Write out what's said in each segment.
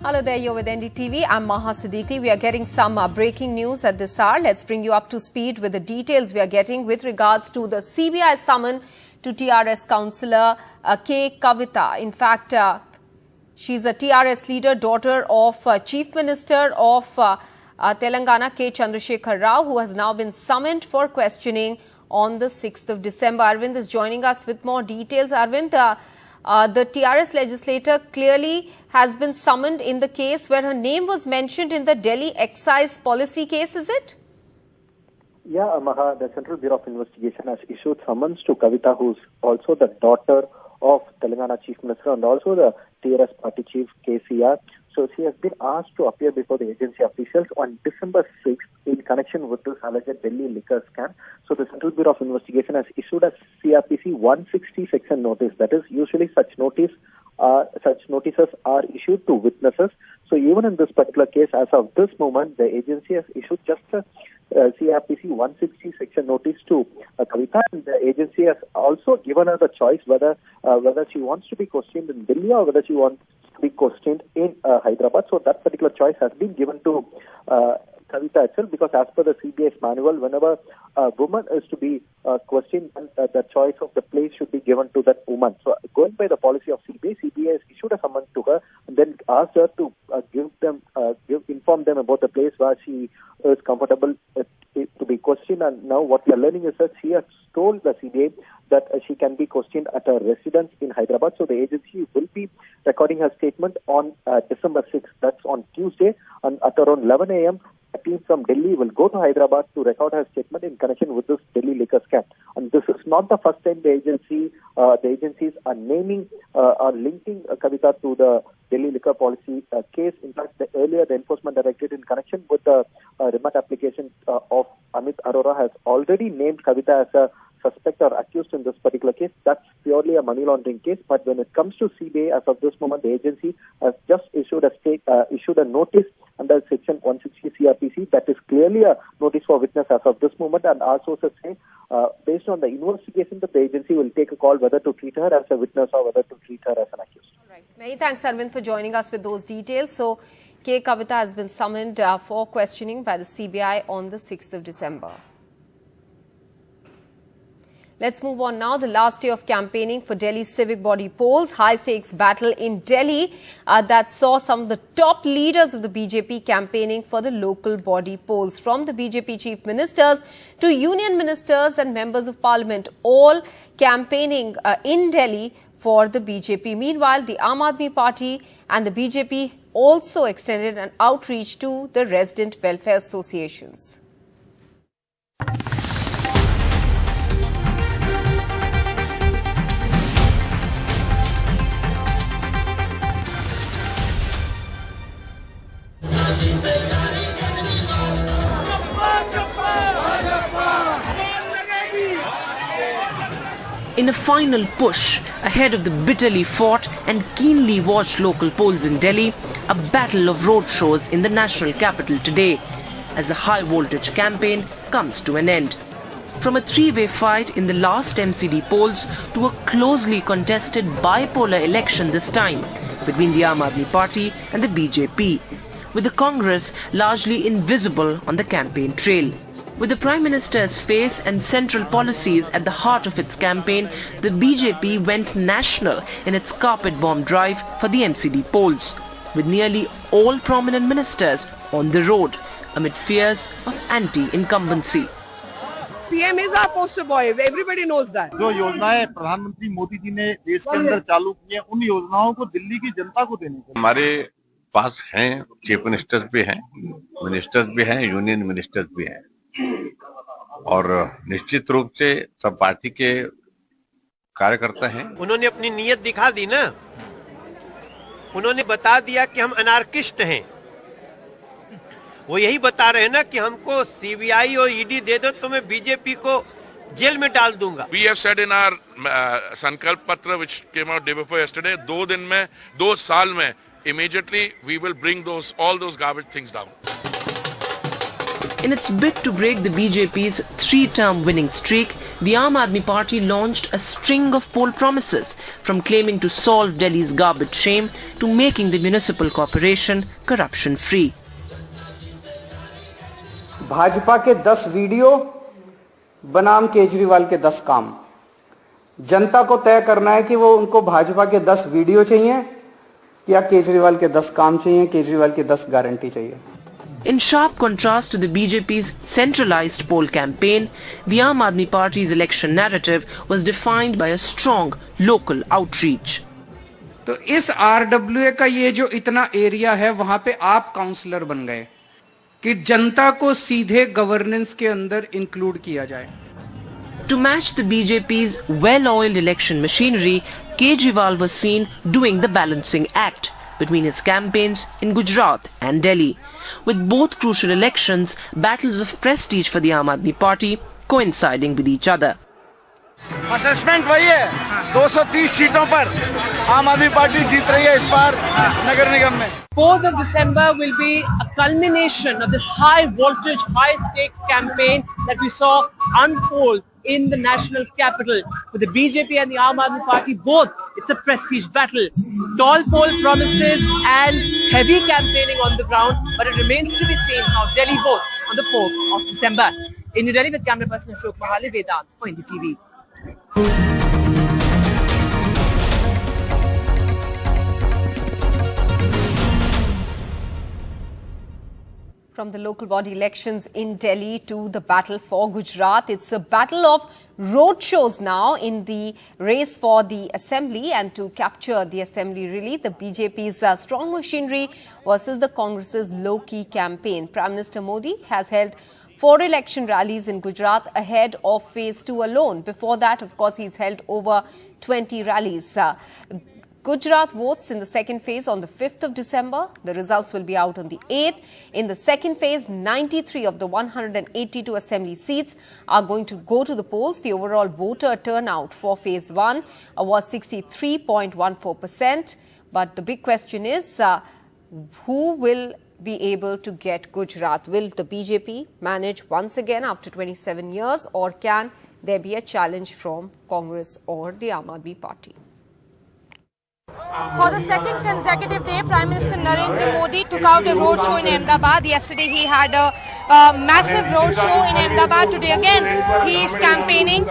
Hello there, you're with NDTV. I'm Maha Siddiqui. We are getting some breaking news at this hour. Let's bring you up to speed with the details we are getting with regards to the CBI summon to TRS councillor K. Kavitha. In fact, she's a TRS leader, daughter of Chief Minister of Telangana, K. Chandrasekhar Rao, who has now been summoned for questioning on the 6th of December. Arvind is joining us with more details. Arvind, the TRS legislator clearly has been summoned in the case where her name was mentioned in the Delhi excise policy case, is it? Yeah, Maha, the Central Bureau of Investigation has issued summons to Kavitha, who's also the daughter of Telangana Chief Minister and also the TRS party chief KCR. So she has been asked to appear before the agency officials on December 6th in connection with this alleged Delhi liquor scam. So the Central Bureau of Investigation has issued a CRPC 160 section notice. That is, usually such notices are issued to witnesses. So even in this particular case, as of this moment, the agency has issued just a CRPC 160 section notice to Kavitha, and the agency has also given her the choice whether she wants to be questioned in Delhi or whether she wants to be questioned in Hyderabad. So that particular choice has been given to Kavitha itself, because as per the CBI's manual, whenever a woman is to be questioned, the choice of the place should be given to that woman. So going by the policy of CBI, CBI has issued a summons to her and then asked her to inform them about the place where she is comfortable to be questioned. And now what we are learning is that she has told the CBI that she can be questioned at her residence in Hyderabad. So the agency will be recording her statement on December 6th. That's on Tuesday, and at around 11 a.m. a team from Delhi will go to Hyderabad to record her statement in connection with this Delhi liquor scam. And this is not the first time the agencies are linking Kavitha to the Delhi liquor policy case. In fact, earlier the Enforcement Directorate, in connection with the remote application of Amit Arora, has already named Kavitha as a suspect or accused in this particular case. That's purely a money laundering case. But when it comes to CBI, as of this moment, the agency has just issued a notice under Section 160 CRPC that is clearly a notice for witness as of this moment. And our sources say, based on the investigation, that the agency will take a call whether to treat her as a witness or whether to treat her as an accused. All right. Many thanks, Arvind, for joining us with those details. So, K. Kavitha has been summoned for questioning by the CBI on the 6th of December. Let's move on now. The last day of campaigning for Delhi's civic body polls, high-stakes battle in Delhi that saw some of the top leaders of the BJP campaigning for the local body polls, from the BJP chief ministers to union ministers and members of parliament, all campaigning in Delhi for the BJP. Meanwhile, the Aam Aadmi Party and the BJP also extended an outreach to the resident welfare associations. In a final push ahead of the bitterly fought and keenly watched local polls in Delhi, a battle of roadshows in the national capital today, as the high-voltage campaign comes to an end. From a three-way fight in the last MCD polls to a closely contested bipolar election this time between the Aam Aadmi Party and the BJP, with the Congress largely invisible on the campaign trail. With the Prime Minister's face and central policies at the heart of its campaign, the BJP went national in its carpet bomb drive for the MCD polls, with nearly all prominent ministers on the road amid fears of anti-incumbency. PM is our poster boy. Everybody knows that. जो योजनाएं प्रधानमंत्री मोदी जी ने देश के अंदर चालू की हैं, उन योजनाओं को दिल्ली की जनता को देने के हमारे पास हैं, चीफ मिनिस्टर्स भी हैं, मिनिस्टर्स भी हैं, यूनियन मिनिस्टर्स भी हैं, और निश्चित रूप से सब पार्टी के कार्यकर्ता हैं। उन्होंने अपनी नीयत दिखा दी ना, उन्होंने बता दिया कि हम अनार्किस्ट हैं। वो यही बता रहे हैं ना कि हमको सीबीआई और ईडी दे दो तो मैं बीजेपी को जेल में डाल दूंगा। We have said in our संकल्प पत्र which came out day before yesterday, 2 साल में immediately we will bring all those garbage things down. In its bid to break the BJP's 3-term winning streak, the Aam Aadmi Party launched a string of poll promises, from claiming to solve Delhi's garbage shame to making the municipal corporation corruption-free. Bhajpa के 10 video बनाम केजरीवाल के 10 काम। जनता को तय करना है कि वो उनको भाजपा के 10 वीडियो चाहिए या केजरीवाल के 10 काम चाहिए, केजरीवाल की 10 गारंटी चाहिए। In sharp contrast to the BJP's centralized poll campaign, the Aam Aadmi Party's election narrative was defined by a strong local outreach. तो इस RWA का ये जो इतना एरिया है, वहां पे आप काउंसलर बन गए कि जनता को सीधे गवर्नेंस के अंदर इंक्लूड किया जाए। To match the BJP's well-oiled election machinery, Kejriwal was seen doing the balancing act between his campaigns in Gujarat and Delhi. With both crucial elections, battles of prestige for the Aam Aadmi Party coinciding with each other. Assessment वही है, 230 सीटों पर आम आदमी party जीत रही है इस बार नगर निगम में। 4th of December will be a culmination of this high voltage, high stakes campaign that we saw unfold in the national capital. For the BJP and the Aam Aadmi Party, both, it's a prestige battle. Tall poll promises and heavy campaigning on the ground, but it remains to be seen how Delhi votes on the 4th of December. In New Delhi with camera person Ashok Mahale, Vedant for NDTV. From the local body elections in Delhi to the battle for Gujarat, it's a battle of roadshows now in the race for the assembly, and to capture the assembly really, the BJP's strong machinery versus the Congress's low-key campaign. Prime Minister Modi has held 4 election rallies in Gujarat ahead of phase 2 alone. Before that, of course, he's held over 20 rallies. Gujarat votes in the second phase on the 5th of December. The results will be out on the 8th. In the second phase, 93 of the 182 assembly seats are going to go to the polls. The overall voter turnout for phase 1 was 63.14%. But the big question is, who will be able to get Gujarat? Will the BJP manage once again after 27 years, or can there be a challenge from Congress or the Aam Aadmi Party? For the second consecutive day, Prime Minister Narendra Modi took out a roadshow in Ahmedabad. Yesterday he had a massive roadshow in Ahmedabad. Today again he is campaigning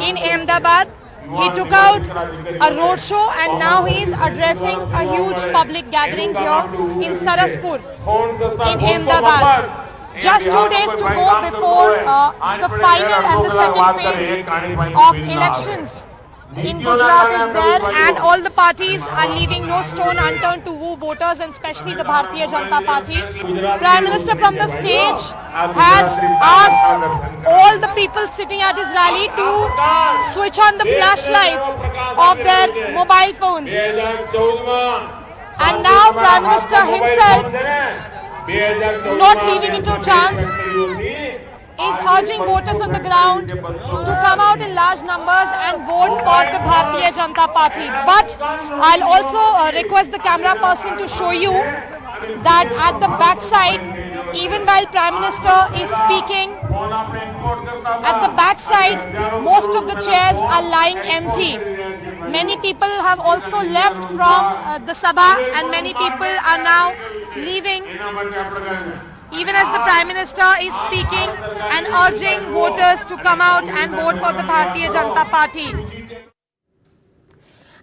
in Ahmedabad. He took out a roadshow and now he is addressing a huge public gathering here in Saraspur in Ahmedabad. Just 2 days to go before the final and the second phase of elections in Gujarat is there, and all the parties are leaving no stone unturned to woo voters, and especially the Bharatiya Janata Party. Prime Minister from the stage has asked all the people sitting at his rally to switch on the flashlights of their mobile phones. And now Prime Minister himself, not leaving it to chance, is urging voters on the ground to come out in large numbers and vote for the Bharatiya Janata Party. But I'll also request the camera person to show you that at the backside, even while Prime Minister is speaking, at the backside, most of the chairs are lying empty. Many people have also left from the Sabha, and many people are now leaving, even as the Prime Minister is speaking and urging voters to come out and vote for the Bharatiya Janata Party.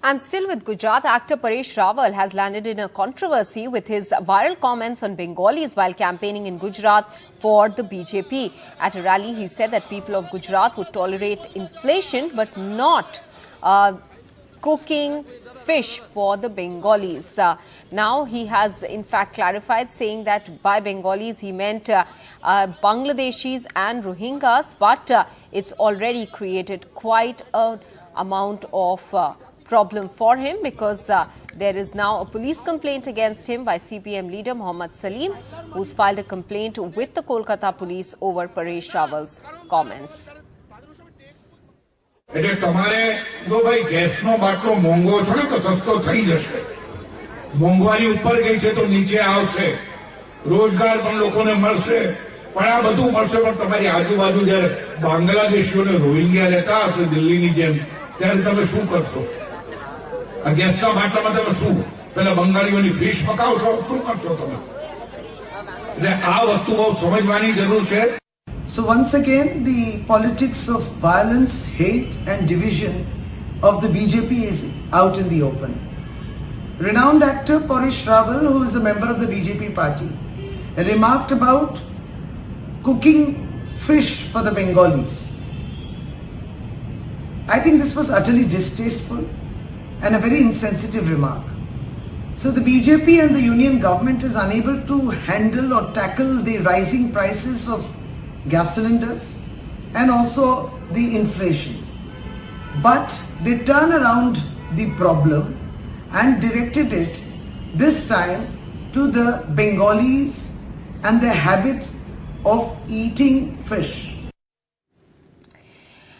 And still with Gujarat, actor Paresh Rawal has landed in a controversy with his viral comments on Bengalis while campaigning in Gujarat for the BJP. At a rally, he said that people of Gujarat would tolerate inflation but not cooking fish for the Bengalis. Now he has in fact clarified, saying that by Bengalis he meant Bangladeshis and Rohingyas, but it's already created quite an amount of problem for him, because there is now a police complaint against him by CPM leader Mohammad Salim, who's filed a complaint with the Kolkata police over Paresh Rawal's comments. એટલે તમારે જો ભાઈ ગેસનો બાટલો મોંઘો છે ને તો સસ્તો થઈ જશે, મોંઘવારી ઉપર ગઈ છે તો નીચે આવશે, રોજગાર પણ લોકોને મળશે, પણ આ બધું મળશે, પણ તમારી આજુબાજુ જ્યારે બાંગ્લાદેશીઓને રોહિંગ્યા રહેતા હશે દિલ્હીની જેમ, ત્યારે તમે શું કરશો? આ ગેસના બાટલામાં તમે શું પેલા બંગાળીઓની ફિશ પકાવશો? શું કરશો તમે? એટલે આ વસ્તુ બહુ સમજવાની જરૂર છે. So once again, the politics of violence, hate and division of the BJP is out in the open. Renowned actor Paresh Rawal, who is a member of the BJP party, remarked about cooking fish for the Bengalis. I think this was utterly distasteful and a very insensitive remark. So the BJP and the union government is unable to handle or tackle the rising prices of gas cylinders and also the inflation. But they turn around the problem and directed it this time to the Bengalis and their habits of eating fish.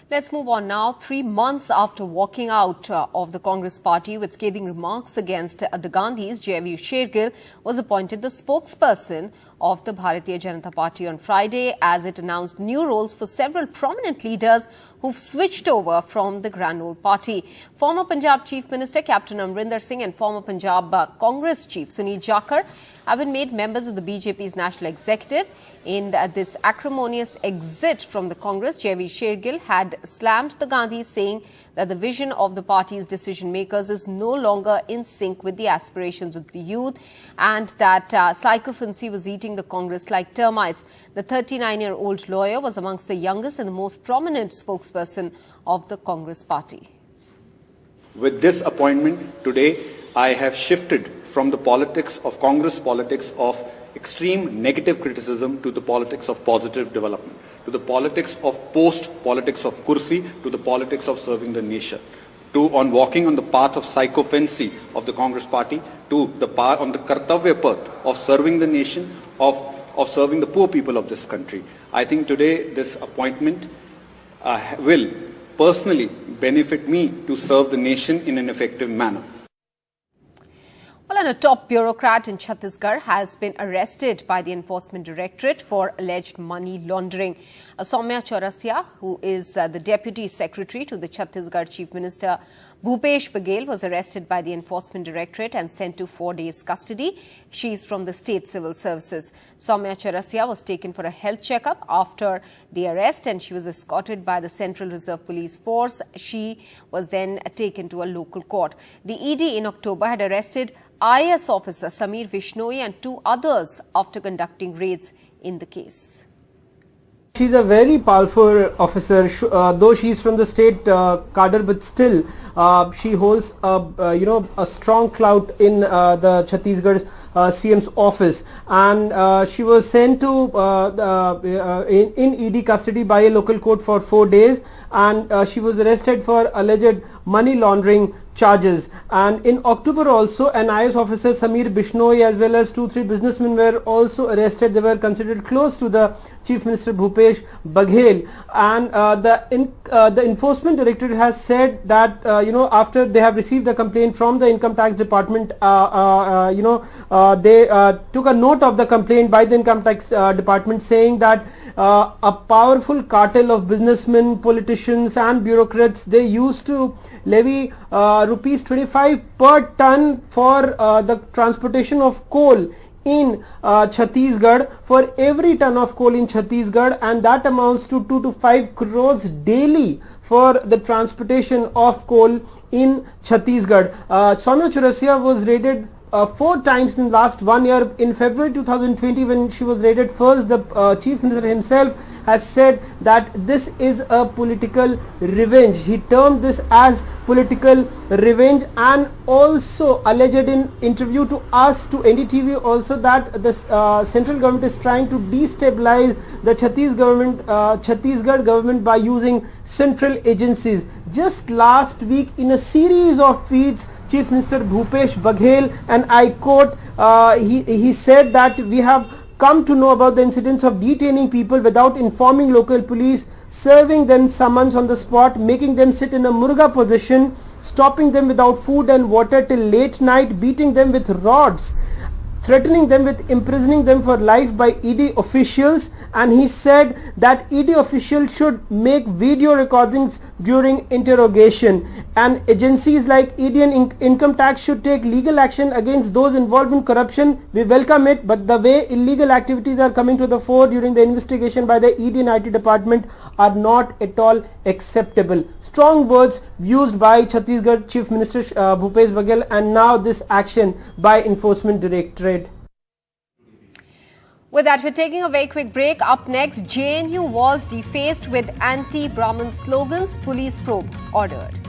Let's move on now. 3 months after walking out of the Congress party with scathing remarks against the Gandhis, JV Shergill was appointed the spokesperson of the Bharatiya Janata Party on Friday as it announced new roles for several prominent leaders who've switched over from the Grand Old Party. Former Punjab Chief Minister Captain Amrinder Singh and former Punjab Congress Chief Sunil Jakhar have been made members of the BJP's national executive. In this acrimonious exit from the Congress, JV Shergill had slammed the Gandhis, saying that the vision of the party's decision makers is no longer in sync with the aspirations of the youth and that sycophancy was eating the Congress like termites. The 39-year-old lawyer was amongst the youngest and the most prominent spokesperson of the Congress party. With this appointment today, I have shifted from the politics of Congress politics of extreme negative criticism to the politics of positive development, to the politics of post-politics of kursi, to the politics of serving the nation, on walking on the path of sycophancy of the Congress party, to the path on the kartavya path of serving the nation, of serving the poor people of this country. I think today this appointment will personally benefit me to serve the nation in an effective manner. Well, and a top bureaucrat in Chhattisgarh has been arrested by the Enforcement Directorate for alleged money laundering. Soumya Chaurasia, who is the Deputy Secretary to the Chhattisgarh Chief Minister Bhupesh Baghel, was arrested by the Enforcement Directorate and sent to 4 days custody. She is from the State Civil Services. Soumya Chaurasia was taken for a health checkup after the arrest and she was escorted by the Central Reserve Police Force. She was then taken to a local court. The ED in October had arrested IAS officer Samir Vishnoi and 2 others after conducting raids in the case. She's a very powerful officer, though she's from the state cadre, but still she holds a strong clout in the Chhattisgarh CM's office, and she was sent to in ED custody by a local court for 4 days, and she was arrested for alleged money laundering charges. And in October also an IAS officer Samir Bishnoi as well as 2-3 businessmen were also arrested. They were considered close to the Chief Minister Bhupesh Baghel, and the Enforcement Directorate has said that after they have received a complaint from the Income Tax Department, they took a note of the complaint by the Income Tax Department saying that a powerful cartel of businessmen, politicians and bureaucrats, they used to levy rupees 25 per ton for the transportation of coal in Chhattisgarh, for every ton of coal in Chhattisgarh, and that amounts to 2 to 5 crores daily for the transportation of coal in Chhattisgarh. Soumya Chaurasia was raided 4 times in the last 1 year. In February 2020, when she was raided first, the Chief Minister himself has said that this is a political revenge. He termed this as political revenge, and also alleged in interview to us, to NDTV also, that the central government is trying to destabilize the Chhattisgarh government by using central agencies. Just last week, in a series of tweets, Chief Minister Bhupesh Baghel, and I quote, he said that we have come to know about the incidents of detaining people without informing local police, serving them summons on the spot, making them sit in a murga position, stopping them without food and water till late night, beating them with rods. threatening them with imprisoning them for life by ED officials, and he said that ED officials should make video recordings during interrogation, and agencies like ED and income tax should take legal action against those involved in corruption. We welcome it, but the way illegal activities are coming to the fore during the investigation by the ED and IT department are not at all acceptable. Strong words used by Chhattisgarh Chief Minister Bhupesh Baghel, and now this action by Enforcement Directorate. With that, we're taking a very quick break. Up next, JNU walls defaced with anti-Brahmin slogans. Police probe ordered.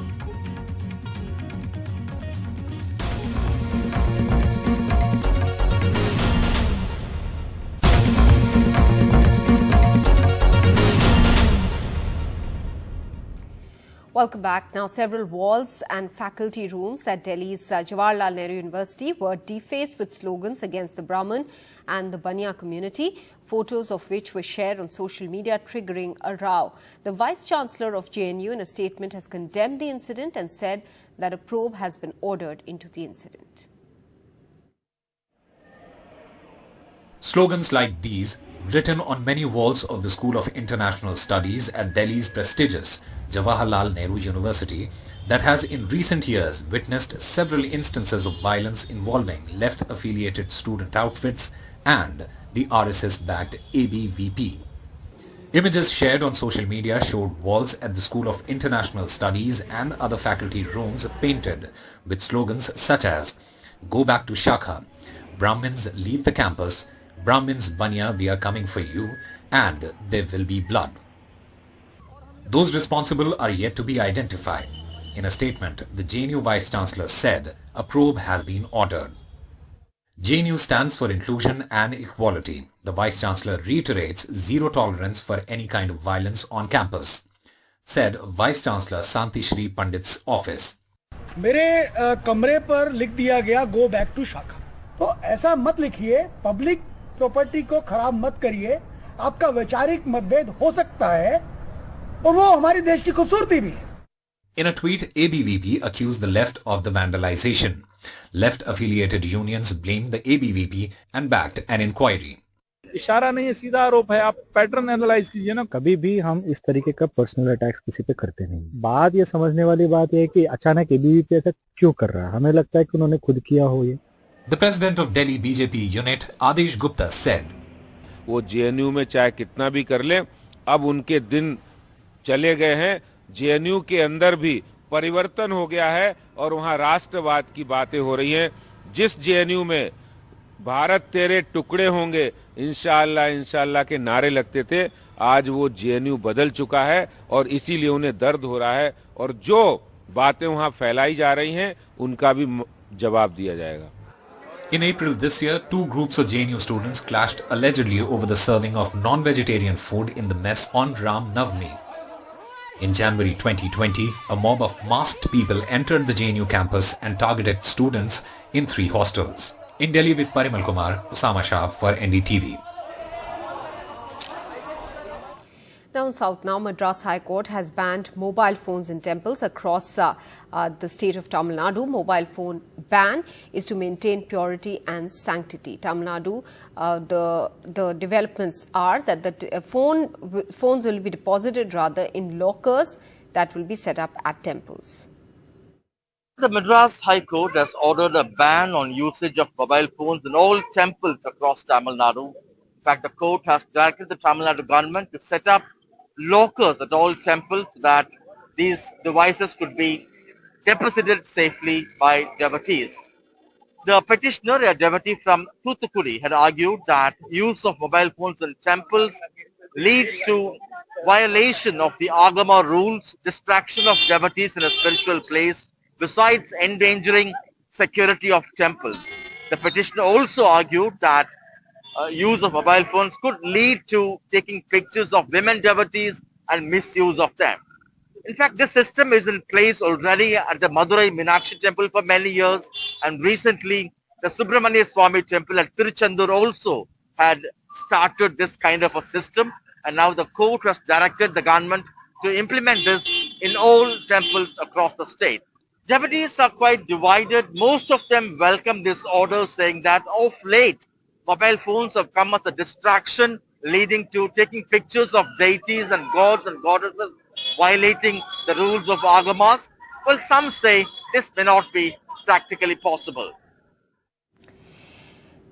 Welcome back. Now, several walls and faculty rooms at Delhi's Jawaharlal Nehru University were defaced with slogans against the Brahmin and the Banya community, photos of which were shared on social media, triggering a row. The Vice-Chancellor of JNU in a statement has condemned the incident and said that a probe has been ordered into the incident. Slogans like these, written on many walls of the School of International Studies at Delhi's prestigious Jawaharlal Nehru University, that has in recent years witnessed several instances of violence involving left-affiliated student outfits and the RSS-backed ABVP. Images shared on social media showed walls at the School of International Studies and other faculty rooms painted with slogans such as "Go back to Shakha," "Brahmins leave the campus," "Brahmins Banya, we are coming for you," and "There will be blood." Those responsible are yet to be identified. In a statement, the JNU Vice-Chancellor said a probe has been ordered. JNU stands for inclusion and equality. The Vice-Chancellor reiterates zero tolerance for any kind of violence on campus, said Vice-Chancellor Santi Shri Pandit's office. मेरे कमरे पर लिख दिया गया go back to शाखा, तो ऐसा मत लिखिए, पब्लिक प्रॉपर्टी को खराब मत करिए, आपका वैचारिक मतभेद हो सकता है और वो हमारी देश की खूबसूरती भी है. In a tweet, ABVP accused the left of the vandalization. Left-affiliated unions blamed the ABVP and backed an inquiry. इशारा नहीं है, सीधा आरोप है. आप पैटर्न एनालाइज कीजिए ना. कभी भी हम इस तरीके का पर्सनल अटैक्स किसी पे करते नहीं. बात ये समझने वाली बात है कि अचानक ABVP ऐसा क्यों कर रहा है. हमें लगता है कि उन्होंने खुद किया हो ये. The president of Delhi BJP unit, Adesh Gupta, said, वो JNU में चाहे कितना भी कर ले, अब उनके दिन चले गए हैं. JNU के अंदर भी परिवर्तन हो गया है और वहां राष्ट्रवाद की बातें हो रही हैं. जिस JNU में भारत तेरे टुकड़े होंगे इंशाअल्लाह इंशाअल्लाह के नारे लगते थे, आज वो JNU बदल चुका है और इसीलिए उन्हें दर्द हो रहा है और जो बातें वहां फैलाई जा रही हैं उनका भी जवाब दिया जाएगा. In April this year, two groups of JNU students clashed allegedly over the serving of non-vegetarian food in the mess on Ram Navami. In January 2020, a mob of masked people entered the JNU campus and targeted students in 3 hostels. In Delhi with Parimal Kumar, Osama Shah for NDTV. Down south now, Madras High Court has banned mobile phones in temples across the state of Tamil Nadu. Mobile phone ban is to maintain purity and sanctity. Tamil Nadu, the developments are that the phones will be deposited rather in lockers that will be set up at temples. The Madras High Court has ordered a ban on usage of mobile phones in all temples across Tamil Nadu. In fact, the court has directed the Tamil Nadu government to set up lockers at all temples so that these devices could be deposited safely by devotees. The petitioner, a devotee from Thoothukudi, had argued that use of mobile phones in temples leads to violation of the Agama rules, distraction of devotees in a spiritual place, besides endangering security of temples. The petitioner also argued that use of mobile phones could lead to taking pictures of women devotees and misuse of them. In fact, this system is in place already at the Madurai Meenakshi temple for many years, and recently the Subramania Swami temple at Tiruchendur also had started this kind of a system, and now the court has directed the government to implement this in all temples across the state. Deputies are quite divided. Most of them welcome this order, saying that of late, mobile phones have come as a distraction, leading to taking pictures of deities and gods and goddesses, violating the rules of agamas. Well, some say this may not be practically possible.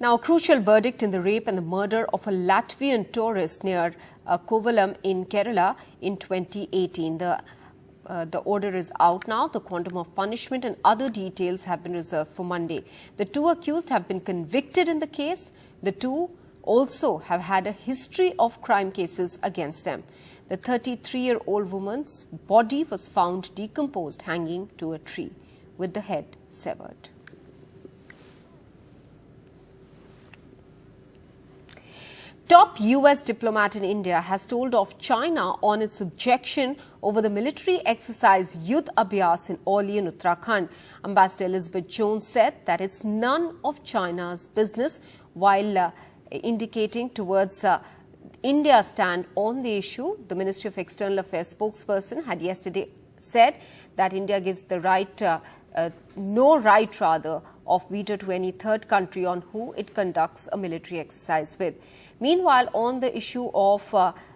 Now, a crucial verdict in the rape and the murder of a Latvian tourist near Kovalam in Kerala in 2018. The order is out now. The quantum of punishment and other details have been reserved for Monday. The two accused have been convicted in the case. The two also have had a history of crime cases against them. The 33-year-old woman's body was found decomposed hanging to a tree with the head severed. Top US diplomat in India has told off China on its objection over the military exercise Yudh Abhyas in Oli in Uttarakhand. Ambassador Elizabeth Jones said that it's none of China's business, while indicating towards India's stand on the issue. The Ministry of External Affairs spokesperson had yesterday said that India gives the right, no right rather, of veto to any third country on who it conducts a military exercise with. Meanwhile, on the issue of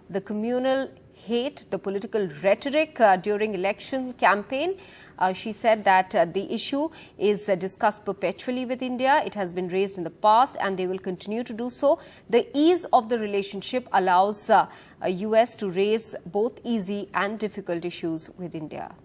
the communal hate, the political rhetoric during election campaign, she said that the issue is discussed perpetually with India. It has been raised in the past and they will continue to do so. The ease of the relationship allows US to raise both easy and difficult issues with India.